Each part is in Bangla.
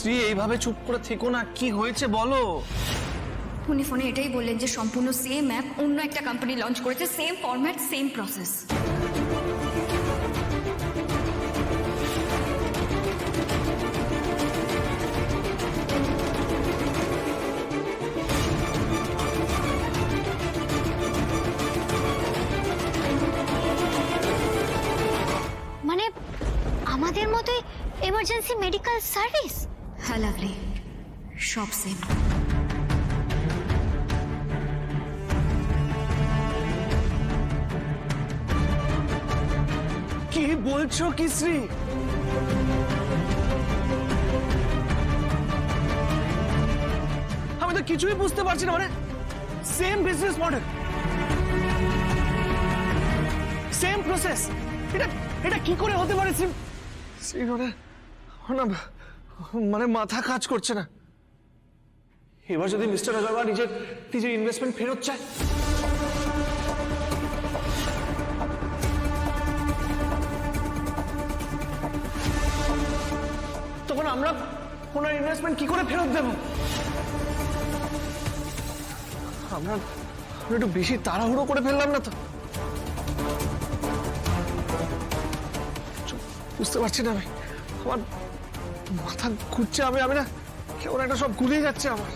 শ্রী এইভাবে চুপ করে থেকো না, কি হয়েছে বলো। উনি ফোনে এটাই বললেন যে সম্পূর্ণ সেম অ্যাপ অন্য একটা কোম্পানি লঞ্চ করেছে, সেম ফরম্যাট, সেম প্রসেস। মানে আমাদের মতোই এমার্জেন্সি মেডিকেল সার্ভিস? হ্যাঁ লাভলি, সব সেম। কি বলছো কি শ্রী? আমি তো কিছুই বুঝতে পারছি না। মানে same business model, same process, এটা এটা কি করে হতে পারে শ্রী? শ্রী মানে মাথা কাজ করছে না। এবার যদি মিস্টার আগরওয়াল নিজের ইনভেস্টমেন্ট ফেরত চায়, তখন আমরা ওনার ইনভেস্টমেন্ট কি করে ফেরত দেব? আমরা একটু বেশি তাড়াহুড়ো করে ফেললাম না তো? বুঝতে পারছি না আমি, আমার মাথা ঘুরছে। আমি না কেমন একটা সব গুলিয়ে যাচ্ছে আমার।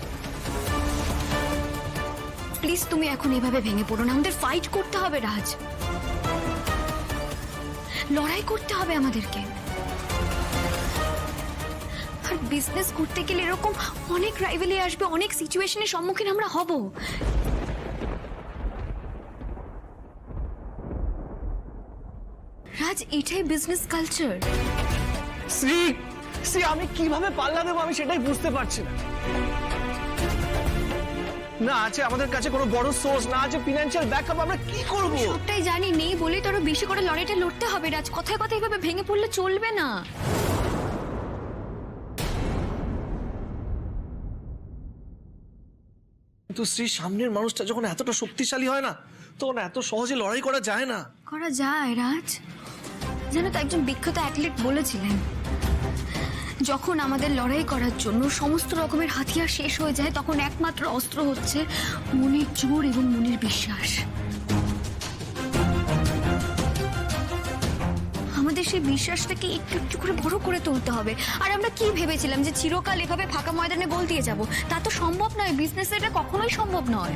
প্লিজ তুমি এখন এভাবে ভেঙে পড়ো না, আমাদের ফাইট করতে হবে রাজ, লড়াই করতে হবে আমাদেরকে। আর বিজনেস করতে গেলে এরকম অনেক রাইভেলি আসবে, অনেক সিচুয়েশনের সম্মুখীন আমরা হব। রাজ, এটাই বিজনেস কালচার। শ্রী শ্রী আমি কিভাবে পাল্লা দেবো আমি সেটাই বুঝতে পারছি না। না আছে আমাদের কাছে কোনো বড় সোর্স, না আছে ফিনান্সিয়াল ব্যাকআপ, আমরা কি করব? সবটাই জানি, নেই বলেই তো আরো বেশি করে লড়াইটা লড়তে হবে রাজ। কথায় কথায় এভাবে ভেঙে পড়লে চলবে না। কিন্তু শ্রী সামনের মানুষটা যখন এতটা শক্তিশালী হয় না, তখন এত সহজে লড়াই করা যায় না। করা যায় রাজ, জানো তো একজন বিখ্যাত অ্যাথলিট বলেছিলেন, যখন আমাদের লড়াই করার জন্য সমস্ত রকমের হাতিয়ার শেষ হয়ে যায়, তখন একমাত্র অস্ত্র হচ্ছে মনের জোর এবং মনের বিশ্বাস। আমাদের সেই বিশ্বাসটাকে একটু একটু করে বড় করে তুলতে হবে। আর আমরা কি ভেবেছিলাম যে চিরকাল এভাবে ফাঁকা ময়দানে গোল দিয়ে যাব? তা তো সম্ভব নয়, বিজনেসে এটা কখনোই সম্ভব নয়।